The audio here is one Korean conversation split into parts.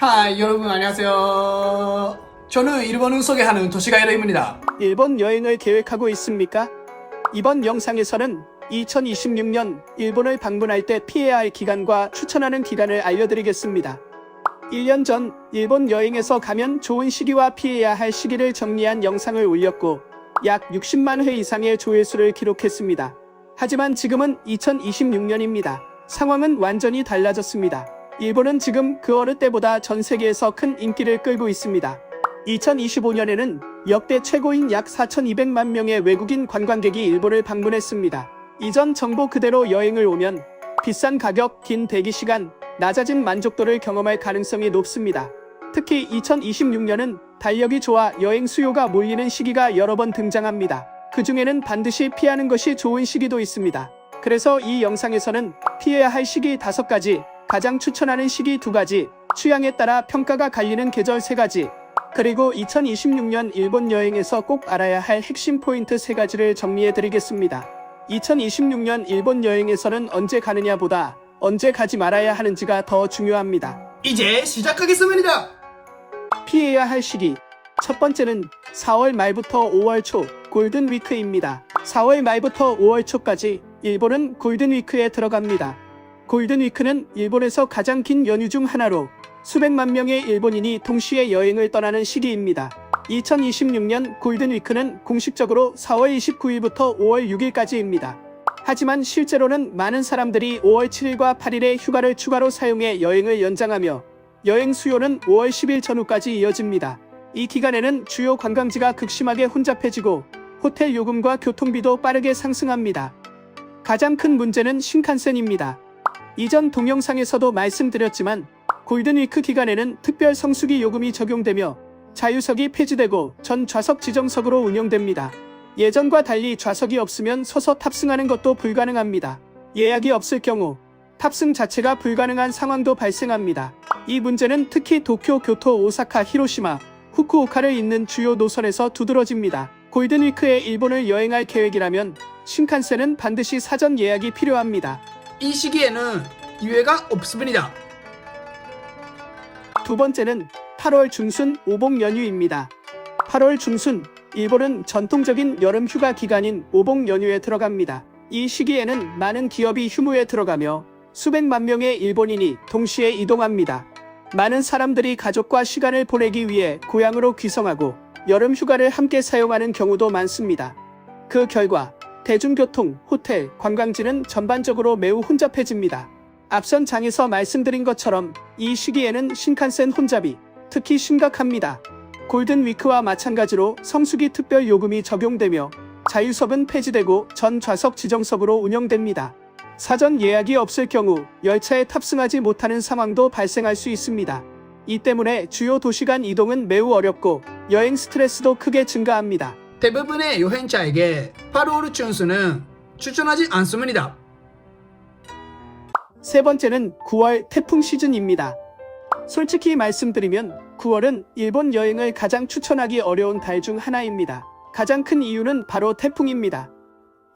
하이 여러분 안녕하세요. 저는 일본을 소개하는 도시가이드입니다. 일본 여행을 계획하고 있습니까? 이번 영상에서는 2026년 일본을 방문할 때 피해야 할 기간과 추천하는 기간을 알려드리겠습니다. 1년 전 일본 여행에서 가면 좋은 시기와 피해야 할 시기를 정리한 영상을 올렸고 약 60만 회 이상의 조회수를 기록했습니다. 하지만 지금은 2026년입니다. 상황은 완전히 달라졌습니다. 일본은 지금 그 어느 때보다 전 세계에서 큰 인기를 끌고 있습니다. 2025년에는 역대 최고인 약 4,200만 명의 외국인 관광객이 일본을 방문했습니다. 이전 정보 그대로 여행을 오면 비싼 가격, 긴 대기 시간, 낮아진 만족도를 경험할 가능성이 높습니다. 특히 2026년은 달력이 좋아 여행 수요가 몰리는 시기가 여러 번 등장합니다. 그 중에는 반드시 피하는 것이 좋은 시기도 있습니다. 그래서 이 영상에서는 피해야 할 시기 5가지, 가장 추천하는 시기 2가지, 취향에 따라 평가가 갈리는 계절 3가지, 그리고 2026년 일본 여행에서 꼭 알아야 할 핵심 포인트 3가지를 정리해드리겠습니다. 2026년 일본 여행에서는 언제 가느냐보다 언제 가지 말아야 하는지가 더 중요합니다. 이제 시작하겠습니다. 피해야 할 시기. 첫 번째는 4월 말부터 5월 초 골든위크입니다. 4월 말부터 5월 초까지 일본은 골든위크에 들어갑니다. 골든위크는 일본에서 가장 긴 연휴 중 하나로 수백만 명의 일본인이 동시에 여행을 떠나는 시기입니다. 2026년 골든위크는 공식적으로 4월 29일부터 5월 6일까지입니다. 하지만 실제로는 많은 사람들이 5월 7일과 8일의 휴가를 추가로 사용해 여행을 연장하며 여행 수요는 5월 10일 전후까지 이어집니다. 이 기간에는 주요 관광지가 극심하게 혼잡해지고 호텔 요금과 교통비도 빠르게 상승합니다. 가장 큰 문제는 신칸센입니다. 이전 동영상에서도 말씀드렸지만 골든위크 기간에는 특별 성수기 요금이 적용되며 자유석이 폐지되고 전 좌석 지정석으로 운영됩니다. 예전과 달리 좌석이 없으면 서서 탑승하는 것도 불가능합니다. 예약이 없을 경우 탑승 자체가 불가능한 상황도 발생합니다. 이 문제는 특히 도쿄, 교토, 오사카, 히로시마, 후쿠오카를 잇는 주요 노선에서 두드러집니다. 골든위크에 일본을 여행할 계획이라면 신칸센은 반드시 사전 예약이 필요합니다. 이 시기에는 기회가 없습니다. 두 번째는 8월 중순 오복 연휴입니다. 8월 중순, 일본은 전통적인 여름 휴가 기간인 오복 연휴에 들어갑니다. 이 시기에는 많은 기업이 휴무에 들어가며 수백만 명의 일본인이 동시에 이동합니다. 많은 사람들이 가족과 시간을 보내기 위해 고향으로 귀성하고 여름 휴가를 함께 사용하는 경우도 많습니다. 그 결과 대중교통, 호텔, 관광지는 전반적으로 매우 혼잡해집니다. 앞선 장에서 말씀드린 것처럼 이 시기에는 신칸센 혼잡이 특히 심각합니다. 골든위크와 마찬가지로 성수기 특별 요금이 적용되며 자유석은 폐지되고 전 좌석 지정석으로 운영됩니다. 사전 예약이 없을 경우 열차에 탑승하지 못하는 상황도 발생할 수 있습니다. 이 때문에 주요 도시 간 이동은 매우 어렵고 여행 스트레스도 크게 증가합니다. 대부분의 여행자에게 8월 중순은 추천하지 않습니다. 세 번째는 9월 태풍 시즌입니다. 솔직히 말씀드리면 9월은 일본 여행을 가장 추천하기 어려운 달 중 하나입니다. 가장 큰 이유는 바로 태풍입니다.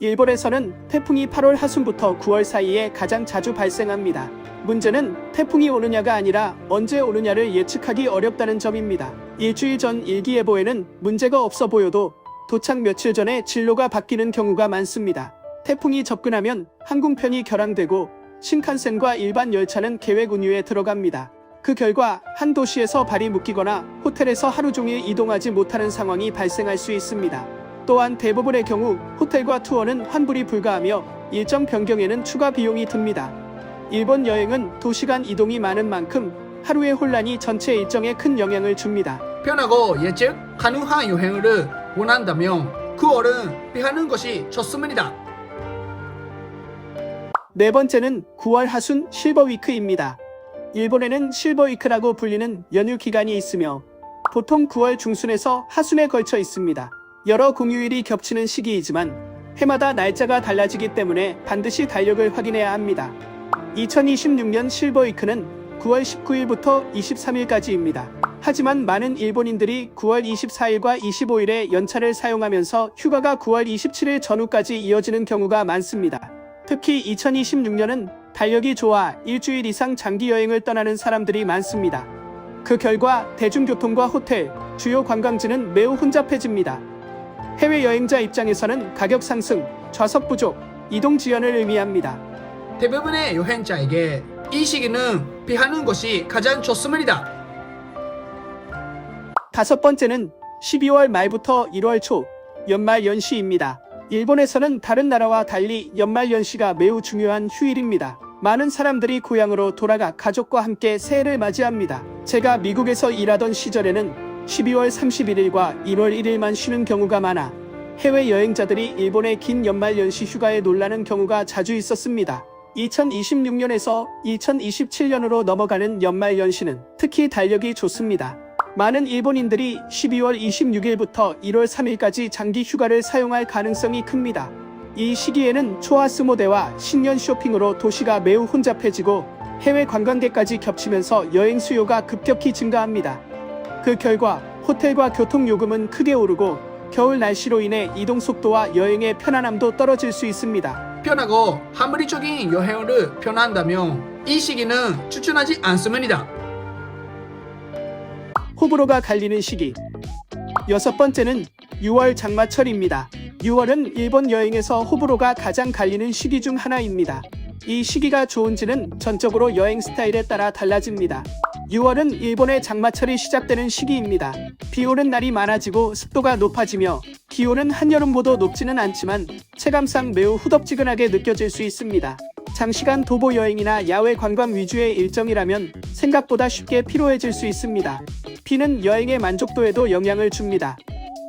일본에서는 태풍이 8월 하순부터 9월 사이에 가장 자주 발생합니다. 문제는 태풍이 오느냐가 아니라 언제 오느냐를 예측하기 어렵다는 점입니다. 일주일 전 일기예보에는 문제가 없어 보여도 도착 며칠 전에 진로가 바뀌는 경우가 많습니다. 태풍이 접근하면 항공편이 결항되고 신칸센과 일반 열차는 계획 운유에 들어갑니다. 그 결과 한 도시에서 발이 묶이거나 호텔에서 하루 종일 이동하지 못하는 상황이 발생할 수 있습니다. 또한 대부분의 경우 호텔과 투어는 환불이 불가하며 일정 변경에는 추가 비용이 듭니다. 일본 여행은 도시간 이동이 많은 만큼 하루의 혼란이 전체 일정에 큰 영향을 줍니다. 편하고 예측 가능한 여행을 원한다면 9월은 피하는 것이 좋습니다. 네 번째는 9월 하순 실버위크입니다. 일본에는 실버위크라고 불리는 연휴 기간이 있으며 보통 9월 중순에서 하순에 걸쳐 있습니다. 여러 공휴일이 겹치는 시기이지만 해마다 날짜가 달라지기 때문에 반드시 달력을 확인해야 합니다. 2026년 실버위크는 9월 19일부터 23일까지입니다. 하지만 많은 일본인들이 9월 24일과 25일에 연차를 사용하면서 휴가가 9월 27일 전후까지 이어지는 경우가 많습니다. 특히 2026년은 달력이 좋아 일주일 이상 장기 여행을 떠나는 사람들이 많습니다. 그 결과 대중교통과 호텔, 주요 관광지는 매우 혼잡해집니다. 해외 여행자 입장에서는 가격 상승, 좌석 부족, 이동 지연을 의미합니다. 대부분의 여행자에게 이 시기는 피하는 것이 가장 좋습니다. 다섯 번째는 12월 말부터 1월 초, 연말 연시입니다. 일본에서는 다른 나라와 달리 연말 연시가 매우 중요한 휴일입니다. 많은 사람들이 고향으로 돌아가 가족과 함께 새해를 맞이합니다. 제가 미국에서 일하던 시절에는 12월 31일과 1월 1일만 쉬는 경우가 많아 해외 여행자들이 일본의 긴 연말 연시 휴가에 놀라는 경우가 자주 있었습니다. 2026년에서 2027년으로 넘어가는 연말 연시는 특히 달력이 좋습니다. 많은 일본인들이 12월 26일부터 1월 3일까지 장기 휴가를 사용할 가능성이 큽니다. 이 시기에는 초하스모대와 신년 쇼핑으로 도시가 매우 혼잡해지고 해외 관광객까지 겹치면서 여행 수요가 급격히 증가합니다. 그 결과 호텔과 교통 요금은 크게 오르고 겨울 날씨로 인해 이동 속도와 여행의 편안함도 떨어질 수 있습니다. 편하고 합리적인 여행을 편한다면 이 시기는 추천하지 않습니다. 호불호가 갈리는 시기. 여섯 번째는 6월 장마철입니다. 6월은 일본 여행에서 호불호가 가장 갈리는 시기 중 하나입니다. 이 시기가 좋은지는 전적으로 여행 스타일에 따라 달라집니다. 6월은 일본의 장마철이 시작되는 시기입니다. 비 오는 날이 많아지고 습도가 높아지며 기온은 한여름보다 높지는 않지만 체감상 매우 후덥지근하게 느껴질 수 있습니다. 장시간 도보 여행이나 야외 관광 위주의 일정이라면 생각보다 쉽게 피로해질 수 있습니다. 비는 여행의 만족도에도 영향을 줍니다.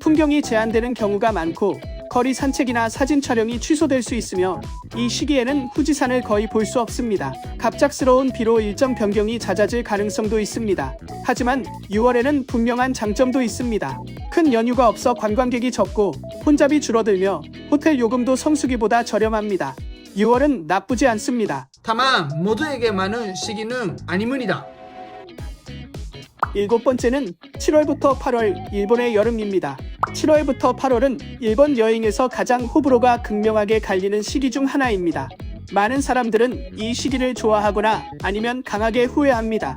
풍경이 제한되는 경우가 많고 거리 산책이나 사진 촬영이 취소될 수 있으며 이 시기에는 후지산을 거의 볼 수 없습니다. 갑작스러운 비로 일정 변경이 잦아질 가능성도 있습니다. 하지만 6월에는 분명한 장점도 있습니다. 큰 연휴가 없어 관광객이 적고 혼잡이 줄어들며 호텔 요금도 성수기보다 저렴합니다. 6월은 나쁘지 않습니다. 다만 모두에게 많은 시기는 아닙니다. 일곱 번째는 7월부터 8월 일본의 여름입니다. 7월부터 8월은 일본 여행에서 가장 호불호가 극명하게 갈리는 시기 중 하나입니다. 많은 사람들은 이 시기를 좋아하거나 아니면 강하게 후회합니다.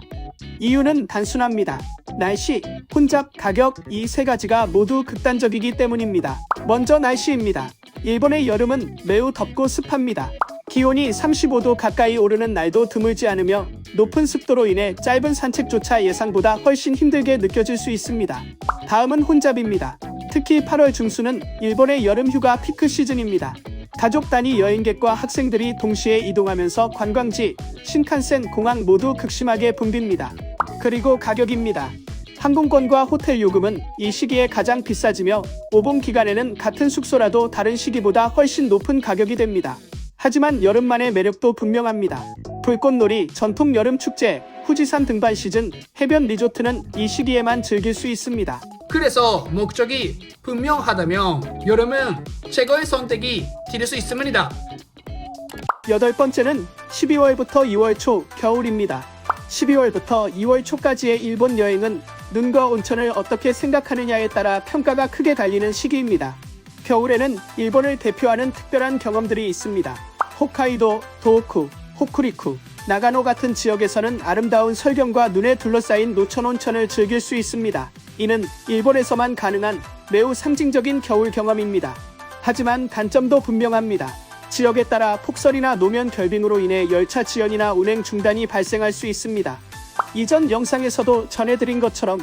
이유는 단순합니다. 날씨, 혼잡, 가격 이 세 가지가 모두 극단적이기 때문입니다. 먼저 날씨입니다. 일본의 여름은 매우 덥고 습합니다. 기온이 35도 가까이 오르는 날도 드물지 않으며 높은 습도로 인해 짧은 산책조차 예상보다 훨씬 힘들게 느껴질 수 있습니다. 다음은 혼잡입니다. 특히 8월 중순은 일본의 여름 휴가 피크 시즌입니다. 가족 단위 여행객과 학생들이 동시에 이동하면서 관광지, 신칸센, 공항 모두 극심하게 붐빕니다. 그리고 가격입니다. 항공권과 호텔 요금은 이 시기에 가장 비싸지며 오봄 기간에는 같은 숙소라도 다른 시기보다 훨씬 높은 가격이 됩니다. 하지만 여름만의 매력도 분명합니다. 불꽃놀이, 전통 여름 축제, 후지산 등반 시즌, 해변 리조트는 이 시기에만 즐길 수 있습니다. 그래서 목적이 분명하다면 여름은 최고의 선택이 될 수 있습니다. 여덟 번째는 12월부터 2월 초 겨울입니다. 12월부터 2월 초까지의 일본 여행은 눈과 온천을 어떻게 생각하느냐에 따라 평가가 크게 갈리는 시기입니다. 겨울에는 일본을 대표하는 특별한 경험들이 있습니다. 홋카이도, 도호쿠, 호쿠리쿠, 나가노 같은 지역에서는 아름다운 설경과 눈에 둘러싸인 노천 온천을 즐길 수 있습니다. 이는 일본에서만 가능한 매우 상징적인 겨울 경험입니다. 하지만 단점도 분명합니다. 지역에 따라 폭설이나 노면 결빙으로 인해 열차 지연이나 운행 중단이 발생할 수 있습니다. 이전 영상에서도 전해드린 것처럼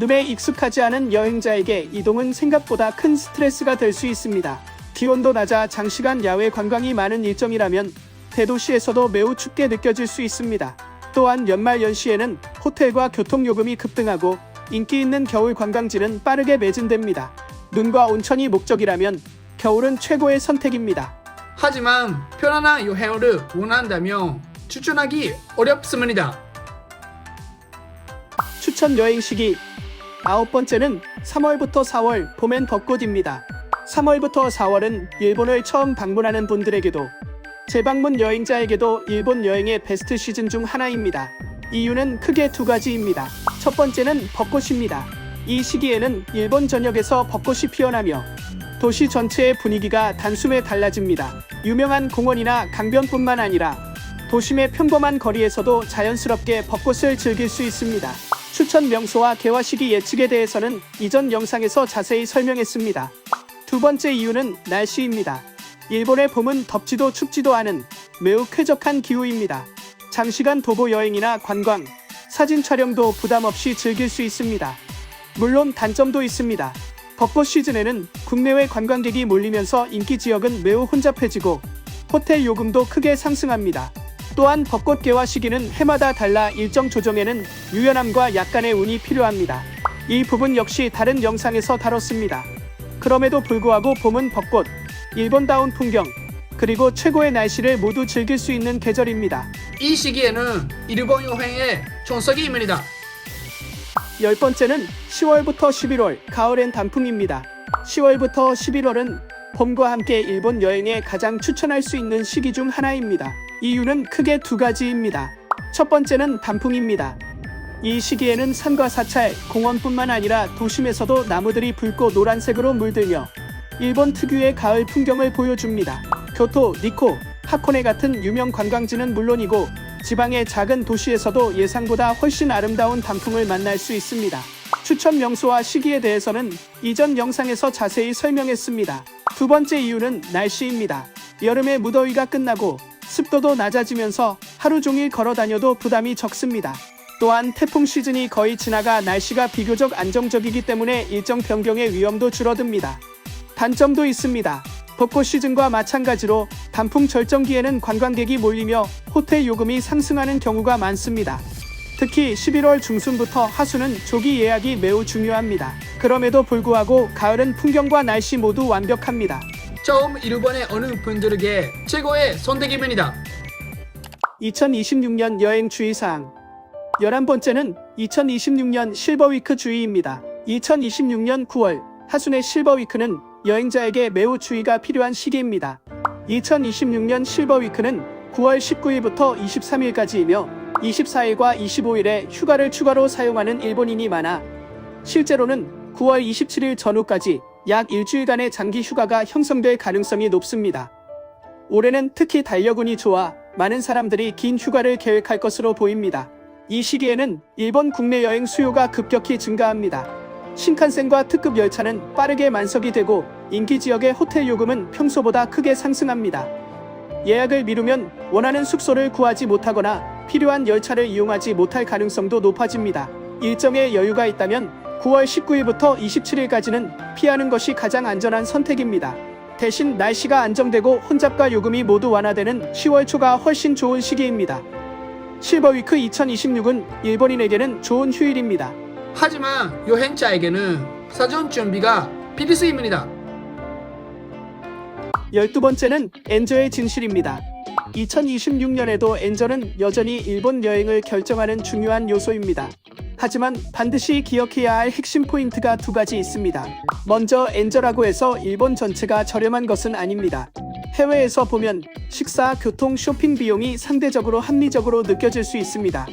늪에 익숙하지 않은 여행자에게 이동은 생각보다 큰 스트레스가 될 수 있습니다. 기온도 낮아 장시간 야외 관광이 많은 일정이라면 대도시에서도 매우 춥게 느껴질 수 있습니다. 또한 연말 연시에는 호텔과 교통요금이 급등하고 인기 있는 겨울 관광지는 빠르게 매진됩니다. 눈과 온천이 목적이라면 겨울은 최고의 선택입니다. 하지만 편안한 여행을 원한다면 추천하기 어렵습니다. 추천 여행 시기 아홉 번째는 3월부터 4월 봄엔 벚꽃입니다. 3월부터 4월은 일본을 처음 방문하는 분들에게도 재방문 여행자에게도 일본 여행의 베스트 시즌 중 하나입니다. 이유는 크게 두 가지입니다. 첫 번째는 벚꽃입니다. 이 시기에는 일본 전역에서 벚꽃이 피어나며 도시 전체의 분위기가 단숨에 달라집니다. 유명한 공원이나 강변뿐만 아니라 도심의 평범한 거리에서도 자연스럽게 벚꽃을 즐길 수 있습니다. 추천 명소와 개화 시기 예측에 대해서는 이전 영상에서 자세히 설명했습니다. 두 번째 이유는 날씨입니다. 일본의 봄은 덥지도 춥지도 않은 매우 쾌적한 기후입니다. 장시간 도보 여행이나 관광, 사진 촬영도 부담 없이 즐길 수 있습니다. 물론 단점도 있습니다. 벚꽃 시즌에는 국내외 관광객이 몰리면서 인기 지역은 매우 혼잡해지고 호텔 요금도 크게 상승합니다. 또한 벚꽃 개화 시기는 해마다 달라 일정 조정에는 유연함과 약간의 운이 필요합니다. 이 부분 역시 다른 영상에서 다뤘습니다. 그럼에도 불구하고 봄은 벚꽃, 일본다운 풍경, 그리고 최고의 날씨를 모두 즐길 수 있는 계절입니다. 이 시기에는 일본 여행의 정석입니다. 10번째는 10월부터 11월, 가을엔 단풍입니다. 10월부터 11월은 봄과 함께 일본 여행에 가장 추천할 수 있는 시기 중 하나입니다. 이유는 크게 두 가지입니다. 첫 번째는 단풍입니다. 이 시기에는 산과 사찰, 공원뿐만 아니라 도심에서도 나무들이 붉고 노란색으로 물들며 일본 특유의 가을 풍경을 보여줍니다. 교토, 니코, 하코네 같은 유명 관광지는 물론이고 지방의 작은 도시에서도 예상보다 훨씬 아름다운 단풍을 만날 수 있습니다. 추천 명소와 시기에 대해서는 이전 영상에서 자세히 설명했습니다. 두 번째 이유는 날씨입니다. 여름의 무더위가 끝나고 습도도 낮아지면서 하루 종일 걸어 다녀도 부담이 적습니다. 또한 태풍 시즌이 거의 지나가 날씨가 비교적 안정적이기 때문에 일정 변경의 위험도 줄어듭니다. 단점도 있습니다. 벚꽃 시즌과 마찬가지로 단풍 절정기에는 관광객이 몰리며 호텔 요금이 상승하는 경우가 많습니다. 특히 11월 중순부터 하순은 조기 예약이 매우 중요합니다. 그럼에도 불구하고 가을은 풍경과 날씨 모두 완벽합니다. 처음 일본에 오는 분들에게 최고의 선택입니다. 2026년 여행 주의사항 11번째는 2026년 실버위크 주의입니다. 2026년 9월 하순의 실버위크는 여행자에게 매우 주의가 필요한 시기입니다. 2026년 실버위크는 9월 19일부터 23일까지이며 24일과 25일에 휴가를 추가로 사용하는 일본인이 많아 실제로는 9월 27일 전후까지 약 일주일간의 장기 휴가가 형성될 가능성이 높습니다. 올해는 특히 달력운이 좋아 많은 사람들이 긴 휴가를 계획할 것으로 보입니다. 이 시기에는 일본 국내 여행 수요가 급격히 증가합니다. 신칸센과 특급 열차는 빠르게 만석이 되고 인기 지역의 호텔 요금은 평소보다 크게 상승합니다. 예약을 미루면 원하는 숙소를 구하지 못하거나 필요한 열차를 이용하지 못할 가능성도 높아집니다. 일정에 여유가 있다면 9월 19일부터 27일까지는 피하는 것이 가장 안전한 선택입니다. 대신 날씨가 안정되고 혼잡과 요금이 모두 완화되는 10월 초가 훨씬 좋은 시기입니다. 실버위크 2026은 일본인에게는 좋은 휴일입니다. 하지만 여행자에게는 사전 준비가 필수입니다. 12번째는 엔저의 진실입니다. 2026년에도 엔저는 여전히 일본 여행을 결정하는 중요한 요소입니다. 하지만 반드시 기억해야 할 핵심 포인트가 두 가지 있습니다. 먼저 엔저라고 해서 일본 전체가 저렴한 것은 아닙니다. 해외에서 보면 식사, 교통, 쇼핑 비용이 상대적으로 합리적으로 느껴질 수 있습니다.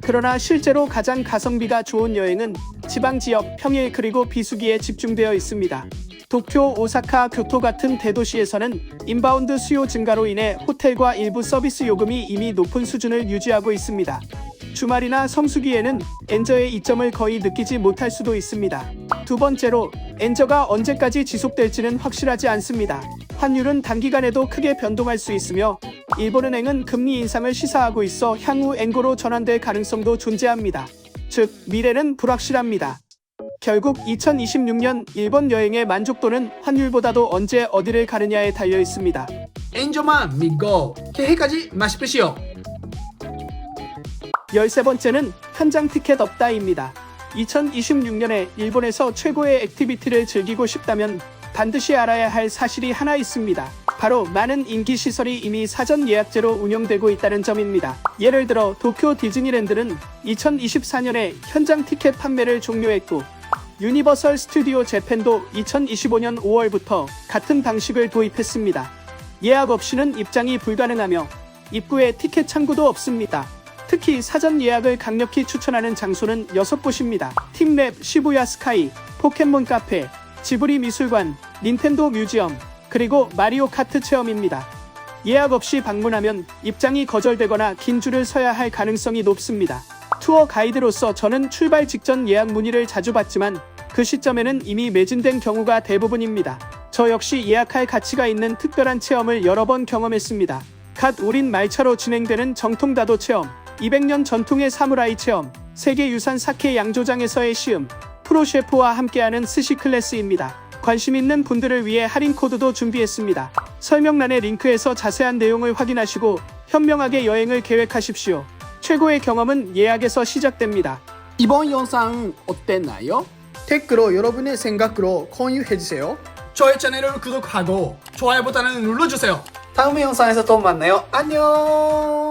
그러나 실제로 가장 가성비가 좋은 여행은 지방 지역, 평일 그리고 비수기에 집중되어 있습니다. 도쿄, 오사카, 교토 같은 대도시에서는 인바운드 수요 증가로 인해 호텔과 일부 서비스 요금이 이미 높은 수준을 유지하고 있습니다. 주말이나 성수기에는 엔저의 이점을 거의 느끼지 못할 수도 있습니다. 두 번째로, 엔저가 언제까지 지속될지는 확실하지 않습니다. 환율은 단기간에도 크게 변동할 수 있으며 일본은행은 금리 인상을 시사하고 있어 향후 엔고로 전환될 가능성도 존재합니다. 즉, 미래는 불확실합니다. 결국 2026년 일본 여행의 만족도는 환율보다도 언제 어디를 가느냐에 달려 있습니다. 엔저만 믿고 계획하지 마십시오. 13번째는 현장 티켓 없다입니다. 2026년에 일본에서 최고의 액티비티를 즐기고 싶다면 반드시 알아야 할 사실이 하나 있습니다. 바로 많은 인기 시설이 이미 사전 예약제로 운영되고 있다는 점입니다. 예를 들어 도쿄 디즈니랜드는 2024년에 현장 티켓 판매를 종료했고 유니버설 스튜디오 재팬도 2025년 5월부터 같은 방식을 도입했습니다. 예약 없이는 입장이 불가능하며 입구에 티켓 창구도 없습니다. 특히 사전 예약을 강력히 추천하는 장소는 6곳입니다. 팀랩, 시부야 스카이, 포켓몬 카페, 지브리 미술관, 닌텐도 뮤지엄, 그리고 마리오 카트 체험입니다. 예약 없이 방문하면 입장이 거절되거나 긴 줄을 서야 할 가능성이 높습니다. 투어 가이드로서 저는 출발 직전 예약 문의를 자주 받지만 그 시점에는 이미 매진된 경우가 대부분입니다. 저 역시 예약할 가치가 있는 특별한 체험을 여러 번 경험했습니다. 갓 우린 말차로 진행되는 정통다도 체험, 200년 전통의 사무라이 체험, 세계유산 사케 양조장에서의 시음, 프로셰프와 함께하는 스시 클래스입니다. 관심 있는 분들을 위해 할인 코드도 준비했습니다. 설명란의 링크에서 자세한 내용을 확인하시고 현명하게 여행을 계획하십시오. 최고의 경험은 예약에서 시작됩니다. 이번 영상 어땠나요? 댓글로 여러분의 생각으로 공유해주세요. 저의 채널을 구독하고 좋아요 버튼을 눌러주세요. 다음 영상에서 또 만나요. 안녕.